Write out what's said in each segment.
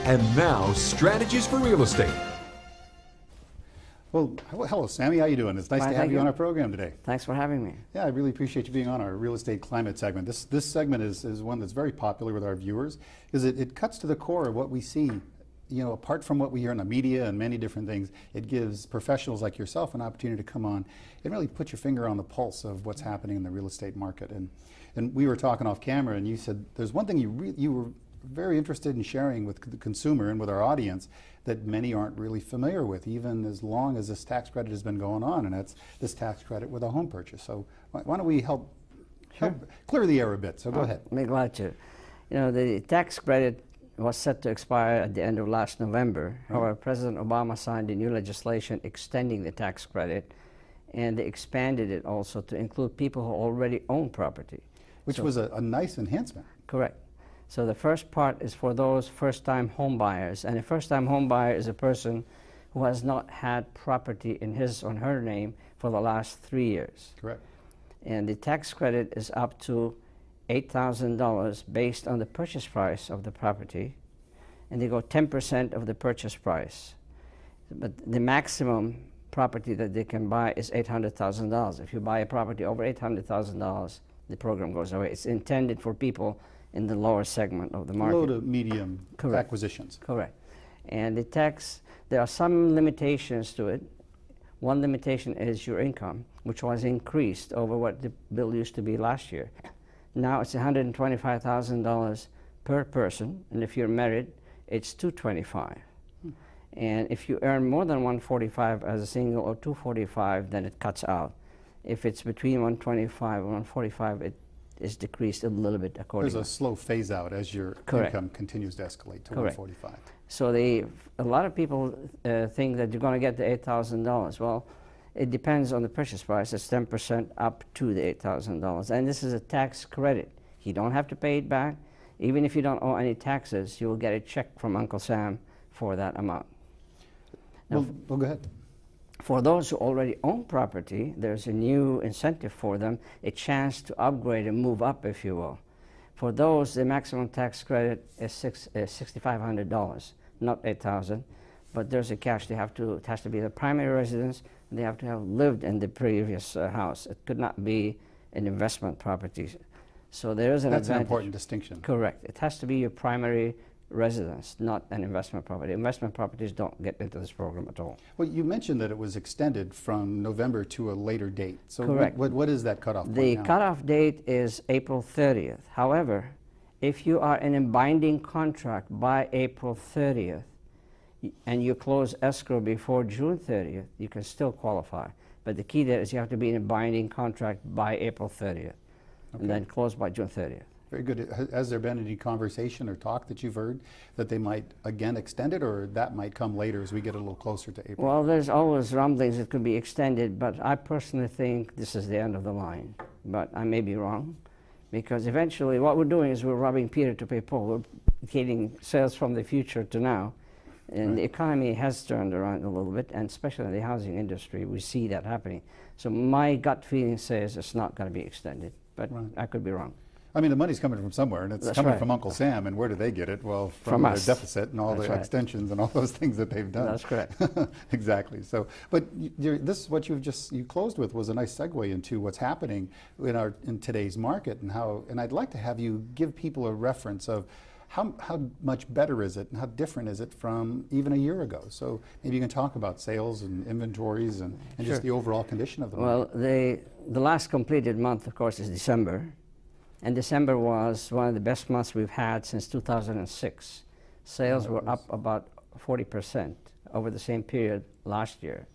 And now, strategies for real estate. Well, hello, Sami. How you doing? It's nice to have you on our program today. Thanks for having me. Yeah, I really appreciate you being on our real estate climate segment. This segment is one that's very popular with our viewers because it cuts to the core of what we see. You know, apart from what we hear in the media and many different things, it gives professionals like yourself an opportunity to come on and really put your finger on the pulse of what's happening in the real estate market. And we were talking off camera, and you said there's one thing you were very interested in sharing with the consumer and with our audience that many aren't really familiar with, even as long as this tax credit has been going on, and that's this tax credit with a home purchase. So why don't we help clear the air a bit? So go ahead. I'll be glad to. You know, the tax credit was set to expire at the end of last November. Right. However, President Obama signed a new legislation extending the tax credit, and they expanded it also to include people who already own property. Which was a nice enhancement. Correct. So the first part is for those first-time home buyers, and a first-time home buyer is a person who has not had property in his or her name for the last 3 years. Correct. And the tax credit is up to $8,000 based on the purchase price of the property, and they go 10% of the purchase price. But the maximum property that they can buy is $800,000. If you buy a property over $800,000, the program goes away. It's intended for people in the lower segment of the market. Low to medium acquisitions. Correct. And the tax, there are some limitations to it. One limitation is your income, which was increased over what the bill used to be last year. Now it's $125,000 per person, and if you're married, it's $225,000. And if you earn more than $145,000 as a single or $245,000, then it cuts out. If it's between $125,000 and $145,000, it is decreased a little bit accordingly. There's a slow phase out as your income continues to escalate to $145,000. So a lot of people think that you're going to get the $8,000. Well, it depends on the purchase price. It's 10% up to the $8,000. And this is a tax credit. You don't have to pay it back. Even if you don't owe any taxes, you will get a check from Uncle Sam for that amount. Now, well, go ahead. For those who already own property, there's a new incentive for them, a chance to upgrade and move up, if you will. For those, the maximum tax credit is $6,500, not $8,000, but there's a catch. It has to be the primary residence, and they have to have lived in the previous house. It could not be an investment property. So there is an advantage. That's an important distinction. Correct. It has to be your primary residence, not an investment property. Investment properties don't get into this program at all. Well, you mentioned that it was extended from November to a later date. So correct. What is that cutoff point now? The cutoff date is April 30th. However, if you are in a binding contract by April 30th and you close escrow before June 30th, you can still qualify. But the key there is you have to be in a binding contract by April 30th and then close by June 30th. Very good. Has there been any conversation or talk that you've heard that they might again extend it, or that might come later as we get a little closer to April? Well, there's always rumblings it could be extended, but I personally think this is the end of the line. But I may be wrong, because eventually what we're doing is we're robbing Peter to pay Paul. We're getting sales from the future to now. And the economy has turned around a little bit, and especially in the housing industry, we see that happening. So my gut feeling says it's not going to be extended, but I could be wrong. I mean, the money's coming from somewhere, and it's coming from Uncle Sam, and where do they get it? Well, from their deficit and all the extensions and all those things that they've done. That's correct. Exactly. So, but this, what you closed with, was a nice segue into what's happening in today's market, and I'd like to have you give people a reference of how much better is it and how different is it from even a year ago. So maybe you can talk about sales and inventories and just the overall condition of the market. Well, the last completed month, of course, is December. And December was one of the best months we've had since 2006. Sales were up about 40% over the same period last year.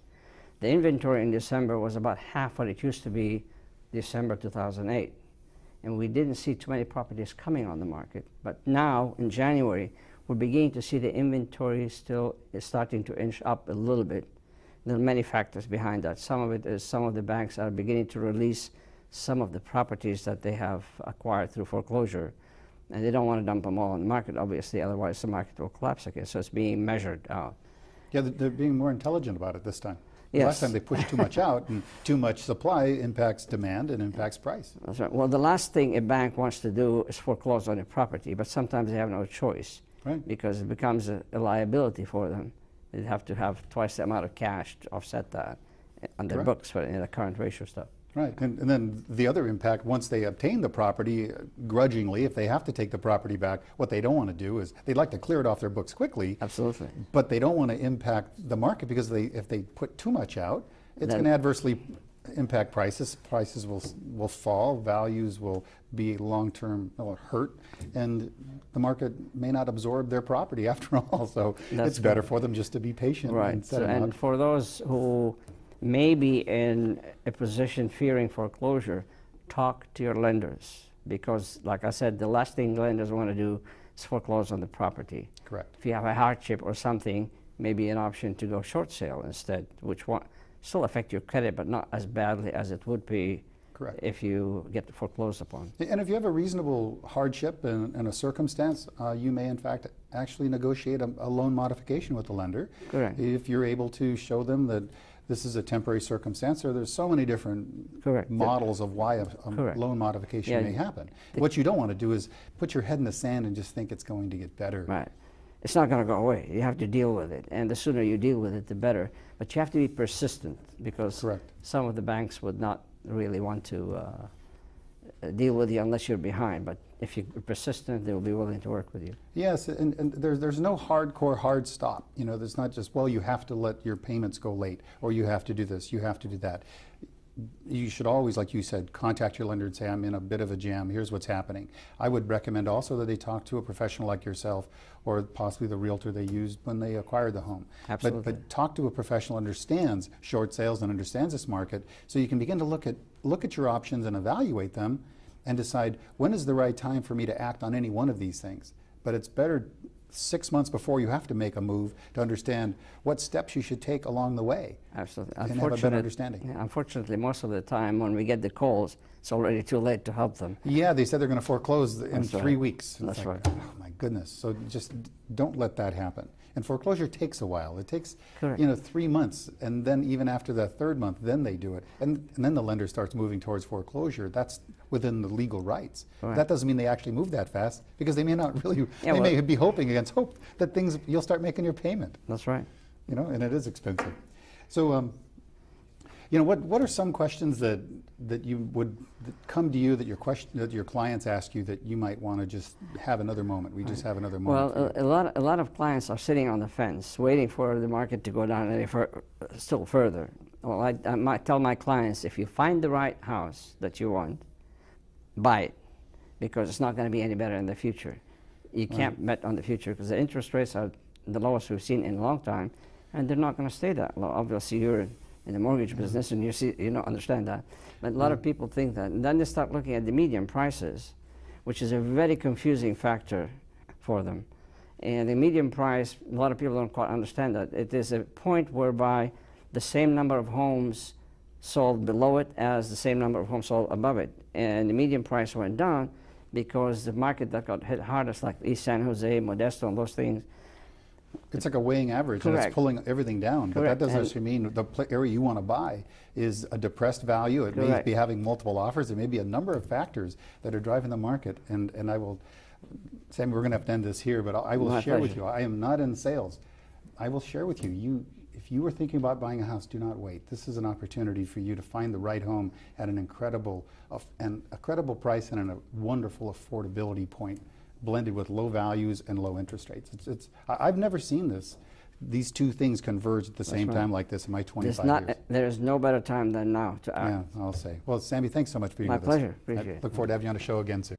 The inventory in December was about half what it used to be December 2008. And we didn't see too many properties coming on the market. But now, in January, we're beginning to see the inventory still is starting to inch up a little bit. There are many factors behind that. Some of it is some of the banks are beginning to release some of the properties that they have acquired through foreclosure, and they don't want to dump them all on the market, obviously, otherwise the market will collapse again. So it's being measured out. Yeah, they're being more intelligent about it this time. Yes. Last time they pushed too much out, and too much supply impacts demand and impacts price. That's right. Well, the last thing a bank wants to do is foreclose on a property, but sometimes they have no choice. Right. because it becomes a liability for them. They have to have twice the amount of cash to offset that on their Correct. books for the current ratio stuff. Right, and then the other impact, once they obtain the property, grudgingly, if they have to take the property back, what they don't want to do is, they'd like to clear it off their books quickly. Absolutely. But they don't want to impact the market, because if they put too much out, it's Then- going to adversely impact prices. Prices will fall, values will be long-term hurt, and the market may not absorb their property after all. So That's it's better for them just to be patient. Right. And set So, them and up. for those who may be in a position fearing foreclosure, talk to your lenders, because, like I said, the last thing lenders want to do is foreclose on the property. Correct. If you have a hardship or something, maybe an option to go short sale instead, which still affect your credit, but not as badly as it would be Correct. if you get foreclosed upon. And if you have a reasonable hardship and a circumstance, you may in fact actually negotiate a loan modification with the lender. Correct. If you're able to show them that this is a temporary circumstance, or there's so many different Correct. models of why a Correct. loan modification Yeah, may happen. What you don't want to do is put your head in the sand and just think it's going to get better. Right. It's not going to go away. You have to deal with it, and the sooner you deal with it, the better. But you have to be persistent, because Correct. some of the banks would not really want to deal with you unless you're behind. But if you're persistent, they will be willing to work with you. Yes, and there's no hardcore hard stop. You know, there's not just, well, you have to let your payments go late, or you have to do this, you have to do that. You should always, like you said, contact your lender and say, I'm in a bit of a jam, here's what's happening. I would recommend also that they talk to a professional like yourself, or possibly the realtor they used when they acquired the home. Absolutely. But talk to a professional who understands short sales and understands this market, so you can begin to look at your options and evaluate them, and decide when is the right time for me to act on any one of these things. But it's better 6 months before you have to make a move to understand what steps you should take along the way. Absolutely. And have a better understanding. Yeah, unfortunately, most of the time when we get the calls, it's already too late to help them. Yeah, they said they're going to foreclose in That's 3 right. weeks. It's That's like, right. oh my goodness. So just don't let that happen. And foreclosure takes a while. It takes, Correct. 3 months, and then even after the third month, then they do it. And then the lender starts moving towards foreclosure. That's within the legal rights. Right. That doesn't mean they actually move that fast, because they may not really, Yeah, they well- may be hoping against hope that you'll start making your payment, That's right. and it is expensive. So, what are some questions that come to you that your clients ask you that you might want to just have another moment? We just have another moment. Well, a lot of clients are sitting on the fence, waiting for the market to go down still further. Well, I might tell my clients, if you find the right house that you want, buy it, because it's not going to be any better in the future. You can't bet on the future, because the interest rates are the lowest we've seen in a long time, and they're not going to stay that low. Obviously, you're in the mortgage business, and you don't understand that. But a lot of people think that. And then they start looking at the median prices, which is a very confusing factor for them. And the median price, a lot of people don't quite understand that. It is a point whereby the same number of homes sold below it as the same number of homes sold above it. And the median price went down because the market that got hit hardest, like East San Jose, Modesto, and those things. It's like a weighing average, and Correct. it's pulling everything down. But that Correct. doesn't And- actually mean the area you want to buy is a depressed value. It may Correct. be having multiple offers. There may be a number of factors that are driving the market. And I will, Sammy, we're going to have to end this here, but I will My share with pleasure. you. I am not in sales. I will share with you. If you were thinking about buying a house, do not wait. This is an opportunity for you to find the right home at an incredible price and a wonderful affordability point, blended with low values and low interest rates. I've never seen these two things converge at the same right. time like this in my 25 years. There is no better time than now to act. Yeah, I'll say. Well, Sammy, thanks so much for being My with pleasure. us. Appreciate it. Look forward to having you on the show again soon.